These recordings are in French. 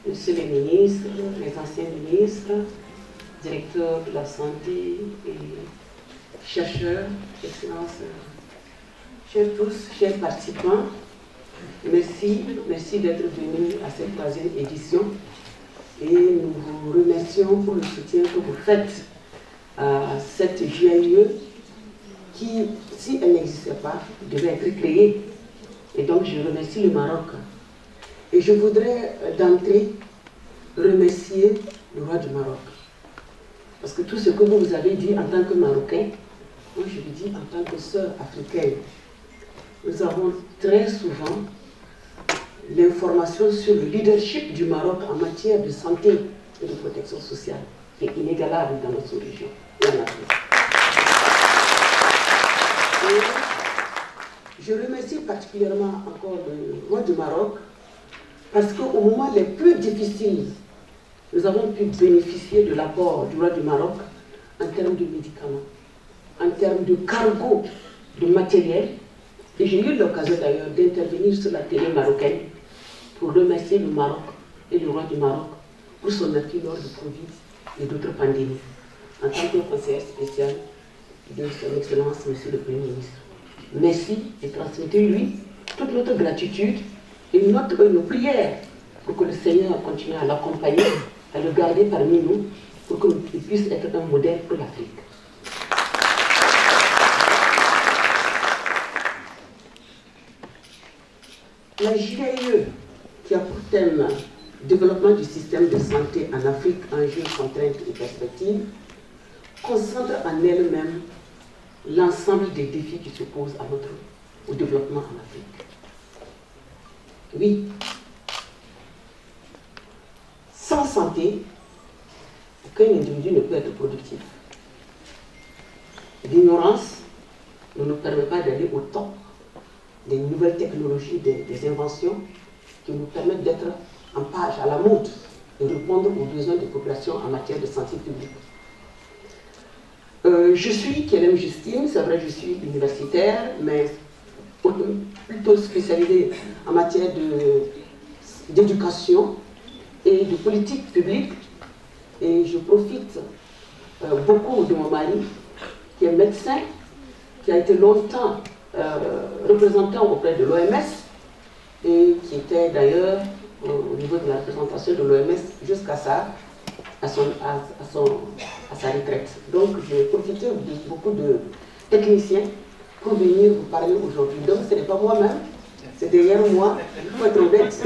Monsieur les ministres, les anciens ministres, directeurs de la santé et chercheurs, excellences, chers tous, chers participants, merci d'être venus à cette troisième édition et nous vous remercions pour le soutien que vous faites à cette GIE qui, si elle n'existait pas, devait être créée. Et donc je remercie le Maroc. Et je voudrais d'entrée remercier le roi du Maroc. Parce que tout ce que vous avez dit en tant que Marocain, moi je le dis en tant que sœur africaine. Nous avons très souvent l'information sur le leadership du Maroc en matière de santé et de protection sociale, qui est inégalable dans notre région et en Afrique. Et je remercie particulièrement encore le roi du Maroc, parce qu'au moment les plus difficiles, nous avons pu bénéficier de l'apport du roi du Maroc en termes de médicaments, en termes de cargo, de matériel. Et j'ai eu l'occasion d'ailleurs d'intervenir sur la télé marocaine pour remercier le Maroc et le roi du Maroc pour son appui lors du Covid et d'autres pandémies, en tant que conseiller spécial de son Excellence, Monsieur le Premier ministre. Merci et transmettez-lui toute notre gratitude et nos prières pour que le Seigneur continue à l'accompagner, à le garder parmi nous, pour qu'il puisse être un modèle pour l'Afrique. La GIE, qui a pour thème développement du système de santé en Afrique, enjeux, contraintes et perspectives, concentre en elle-même l'ensemble des défis qui se posent au développement en Afrique. Oui, sans santé, aucun individu ne peut être productif. L'ignorance ne nous permet pas d'aller au top des nouvelles technologies, des inventions qui nous permettent d'être en page, à la mode, et répondre aux besoins des populations en matière de santé publique. Je suis Kélem Justine, c'est vrai, je suis universitaire, mais plutôt spécialisée en matière d'éducation et de politique publique. Et je profite beaucoup de mon mari, qui est médecin, qui a été longtemps représentant auprès de l'OMS et qui était d'ailleurs au niveau de la représentation de l'OMS jusqu'à sa retraite. Donc j'ai profité de beaucoup de techniciens pour venir vous parler aujourd'hui. Donc ce n'est pas moi-même, c'est derrière moi, il faut être honnête.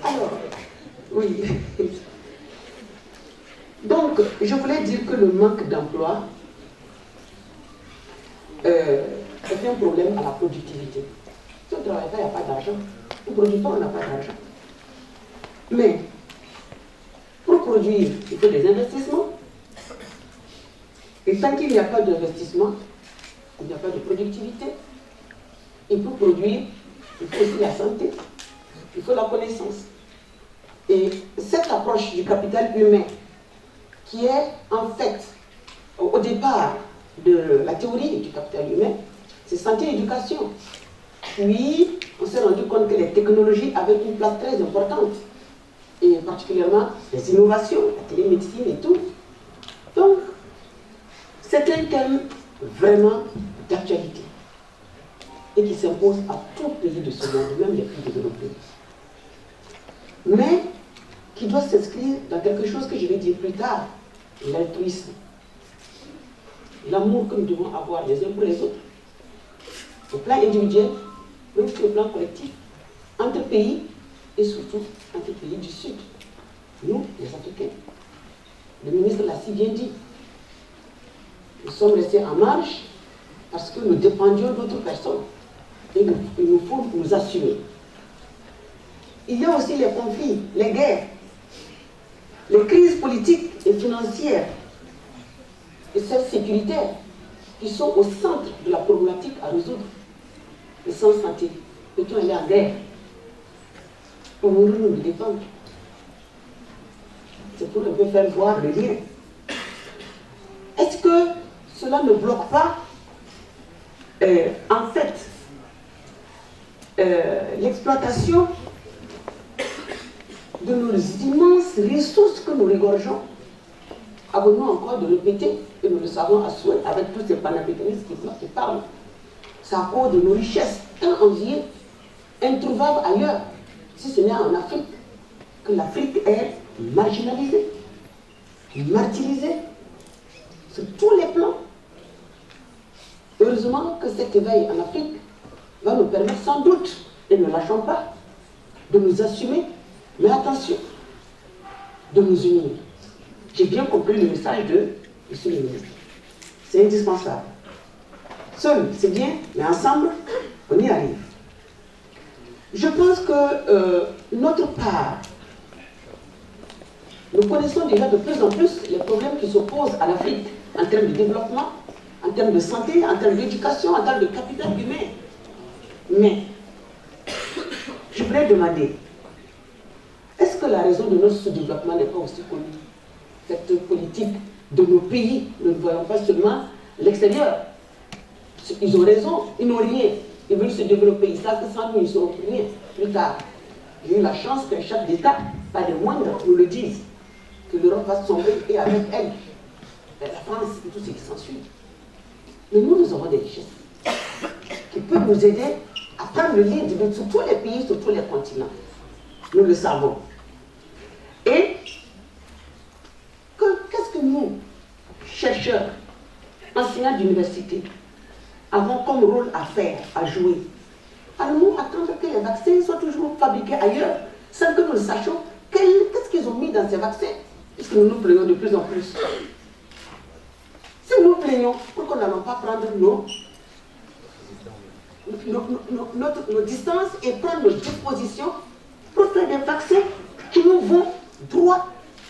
Alors, oui. Donc, je voulais dire que le manque d'emploi est un problème à la productivité. Si on ne travaille pas, il n'y a pas d'argent. On ne produit pas, on n'a pas d'argent. Mais, pour produire, il faut des investissements. Et tant qu'il n'y a pas d'investissement, il n'y a pas de productivité. Et pour produire, il faut aussi la santé, il faut la connaissance. Et cette approche du capital humain, qui est en fait, au départ de la théorie du capital humain, c'est santé et éducation. Puis, on s'est rendu compte que les technologies avaient une place très importante, et particulièrement les innovations, la télémédecine et tout. Donc, c'est un thème vraiment d'actualité, et qui s'impose à tout pays de ce monde, même les pays développés. Mais qui doit s'inscrire dans quelque chose que je vais dire plus tard, l'altruisme. L'amour que nous devons avoir les uns pour les autres, au plan individuel, mais aussi au plan collectif, entre pays et surtout entre pays du Sud. Nous, les Africains, le ministre l'a si bien dit, nous sommes restés en marge parce que nous dépendions d'autres personnes et il nous faut nous assumer. Il y a aussi les conflits, les guerres, les crises politiques et financières et celles sécuritaires qui sont au centre de la problématique à résoudre. Et sans santé, peut-on aller en guerre? Pouvons-nous nous défendre? C'est pour un peu faire voir le lien. Est-ce que cela ne bloque pas, en fait, l'exploitation de nos immenses ressources que nous regorgeons. Avons-nous encore de répéter, et nous le savons à souhait avec tous ces panafricanistes qui parlent. C'est à cause de nos richesses tant enviées, introuvables ailleurs, si ce n'est en Afrique, que l'Afrique est marginalisée, martyrisée, sur tous les plans. Heureusement que cet éveil en Afrique va nous permettre sans doute, et ne lâchons pas, de nous assumer, mais attention, de nous unir. J'ai bien compris le message de M. le ministre. C'est indispensable. Seul, c'est bien, mais ensemble, on y arrive. Je pense que notre part, nous connaissons déjà de plus en plus les problèmes qui s'opposent à l'Afrique en termes de développement, en termes de santé, en termes d'éducation, en termes de capital humain. Mais, je voudrais demander, est-ce que la raison de notre sous-développement n'est pas aussi connue? Cette politique de nos pays, nous ne voyons pas seulement l'extérieur. Ils ont raison, ils n'ont rien. Ils veulent se développer, ils savent que sans nous, ils ne seront rien plus tard. J'ai eu la chance qu'un chef d'État, pas des moindres, nous le dise, que l'Europe va sombrer et avec elle, la France et tout ce qui s'ensuit. Mais nous, nous avons des richesses qui peuvent nous aider à prendre le lead sur tous les pays, sur tous les continents. Nous le savons. Et qu'est-ce que nous, chercheurs, enseignants d'université, avons comme rôle à faire, à jouer? Allons-nous attendre que les vaccins soient toujours fabriqués ailleurs, sans que nous le sachions qu'est-ce qu'ils ont mis dans ces vaccins, puisque nous nous plaignons de plus en plus. Si nous nous plaignons, pourquoi nous n'allons pas prendre nos distances et prendre nos dispositions pour faire des vaccins qui nous vont droit,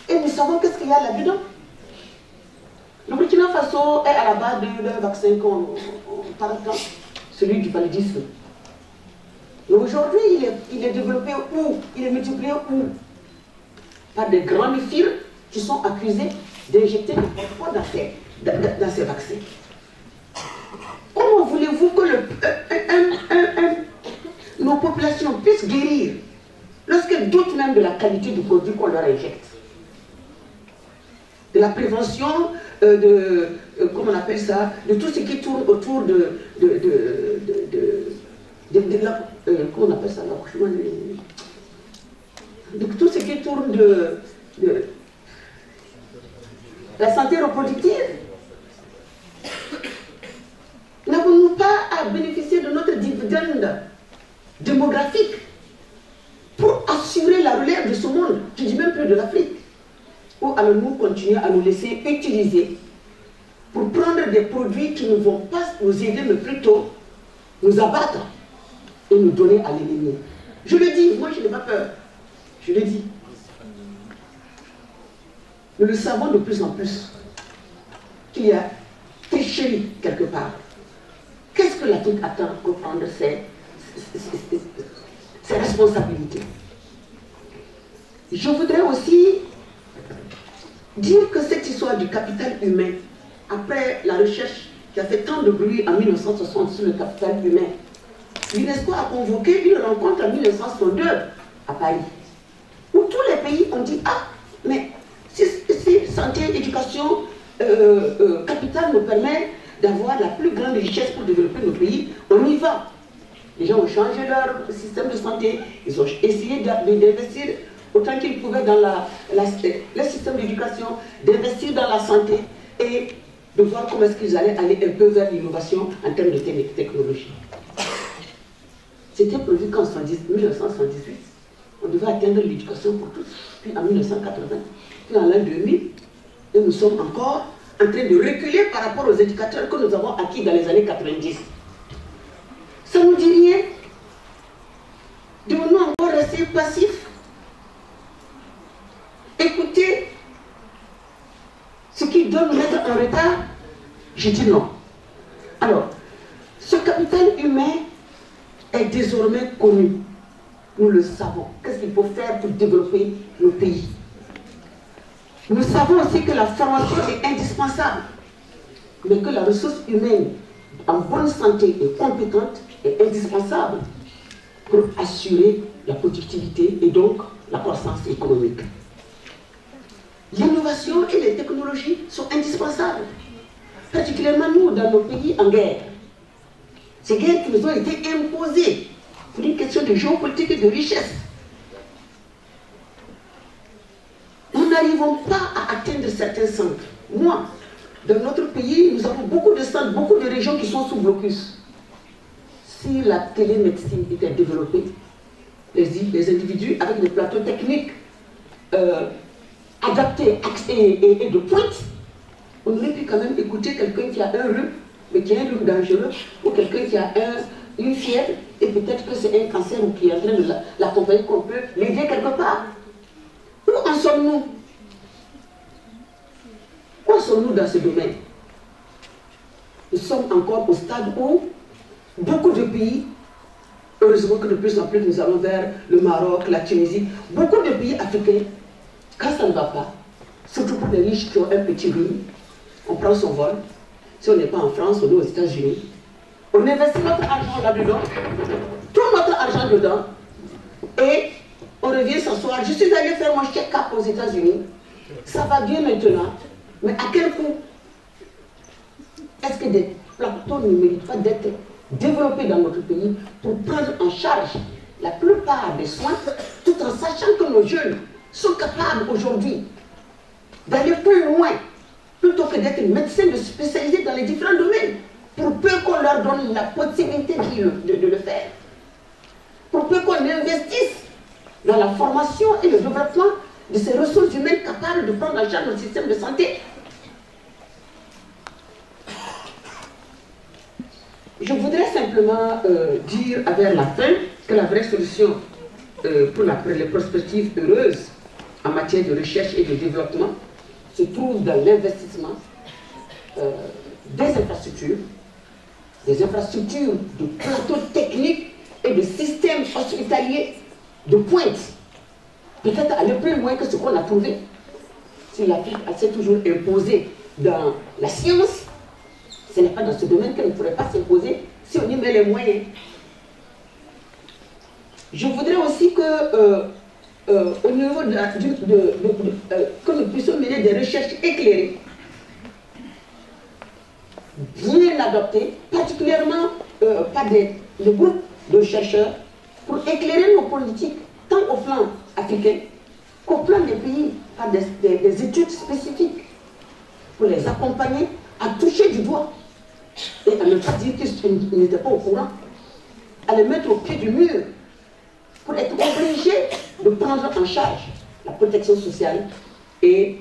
et nous savons qu'est-ce qu'il y a là-dedans. Le Burkina Faso est à la base d'un vaccin qu'on parle tant, celui du paludisme. Mais aujourd'hui, il est développé où? Il est multiplié où? Par des grands firmes qui sont accusés d'injecter n'importe quoi dans ces vaccins. Comment voulez-vous que nos populations puissent guérir lorsqu'elles doutent même de la qualité du produit qu'on leur injecte? De la prévention, comment on appelle ça, de tout ce qui tourne autour comment on appelle ça, de tout ce qui tourne de la santé reproductive. N'avons-nous pas à bénéficier de notre dividende démographique pour assurer la relève de ce monde? Je ne dis même plus de l'Afrique. Ou allons-nous continuer à nous laisser utiliser pour prendre des produits qui ne vont pas nous aider, mais plutôt nous abattre et nous donner à l'ennemi? Je le dis, moi je n'ai pas peur. Je le dis. Nous le savons de plus en plus qu'il y a tricherie quelque part. Qu'est-ce que l'Afrique attend pour prendre ses responsabilités? Je voudrais aussi dire que cette histoire du capital humain, après la recherche qui a fait tant de bruit en 1960 sur le capital humain, l'UNESCO a convoqué une rencontre en 1962 à Paris, où tous les pays ont dit: ah, mais si santé, éducation, capital nous permet d'avoir la plus grande richesse pour développer nos pays, on y va. Les gens ont changé leur système de santé, ils ont essayé d'investir autant qu'ils pouvaient dans le système d'éducation, d'investir dans la santé et de voir comment est-ce qu'ils allaient aller un peu vers l'innovation en termes de technologie. C'était prévu qu'en 1978, on devait atteindre l'éducation pour tous, puis en 1980, puis en l'an 2000, et nous sommes encore en train de reculer par rapport aux indicateurs que nous avons acquis dans les années 90. Ça ne nous dit rien. Devons-nous encore rester passifs? Écoutez ce qui doit nous mettre en retard? Je dis non. Alors, ce capital humain est désormais connu. Nous le savons. Qu'est-ce qu'il faut faire pour développer nos pays? Nous savons aussi que la formation est indispensable, mais que la ressource humaine en bonne santé et compétente est indispensable. pour assurer la productivité et donc la croissance économique. L'innovation et les technologies sont indispensables, particulièrement nous, dans nos pays en guerre. Ces guerres qui nous ont été imposées pour une question de géopolitique et de richesse. Nous n'arrivons pas à atteindre certains centres. Moi, dans notre pays, nous avons beaucoup de centres, beaucoup de régions qui sont sous blocus. Si la télémédecine était développée, les individus avec des plateaux techniques adaptés et de pointe, on aurait pu quand même écouter quelqu'un qui a un rhume, mais qui a un rhume dangereux, ou quelqu'un qui a une fièvre, et peut-être que c'est un cancer ou qui est en train de l'accompagner, qu'on peut l'aider quelque part. Où en sommes-nous? Où en sommes-nous dans ce domaine? Nous sommes encore au stade où beaucoup de pays, heureusement que de plus en plus nous allons vers le Maroc, la Tunisie, beaucoup de pays africains, quand ça ne va pas, surtout pour les riches qui ont un petit rhume, on prend son vol. Si on n'est pas en France, on est aux États-Unis. On investit notre argent là-dedans, tout notre argent dedans, et on revient s'asseoir. Je suis allé faire mon check-up aux États-Unis. Ça va bien maintenant, mais à quel coût? Est-ce que des plateaux ne méritent pas d'être développés dans notre pays pour prendre en charge la plupart des soins, tout en sachant que nos jeunes sont capables aujourd'hui d'aller plus loin, plutôt que d'être médecins, de se spécialiser dans les différents domaines, pour peu qu'on leur donne la possibilité de le faire, pour peu qu'on investisse dans la formation et le développement de ces ressources humaines capables de prendre en charge notre système de santé. Je voudrais simplement dire vers la fin que la vraie solution pour les perspectives heureuses en matière de recherche et de développement se trouve dans l'investissement des infrastructures de plateaux techniques et de systèmes hospitaliers de pointe. Peut-être aller plus loin que ce qu'on a trouvé. Si l'Afrique s'est toujours imposée dans la science, ce n'est pas dans ce domaine qu'elle ne pourrait pas s'imposer si on y met les moyens. Je voudrais aussi que, au niveau que nous puissions mener des recherches éclairées, bien adoptées, particulièrement par des groupes de chercheurs, pour éclairer nos politiques, tant au plan africain qu'au plan des pays, par des études spécifiques, pour les accompagner à toucher du doigt et à ne pas dire qu'ils n'étaient pas au courant, à les mettre au pied du mur pour être obligés de prendre en charge la protection sociale et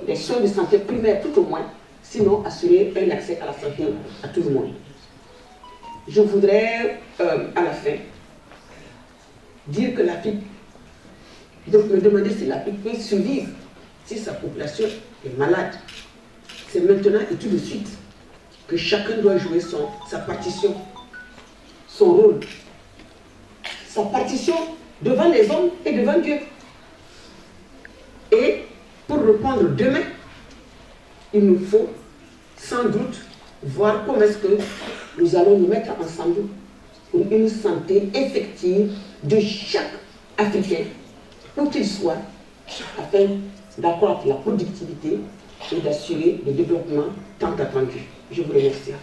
les soins de santé primaires tout au moins, sinon assurer un accès à la santé à tout le monde. Je voudrais à la fin dire que l'Afrique, donc me demander si l'Afrique peut survivre si sa population est malade. C'est maintenant et tout de suite que chacun doit jouer sa partition, son rôle, sa partition devant les hommes et devant Dieu. Et pour répondre demain, il nous faut sans doute voir comment est-ce que nous allons nous mettre ensemble pour une santé effective de chaque Africain, où qu'il soit, afin d'accroître la productivité et d'assurer le développement tant attendu. Je vous remercie.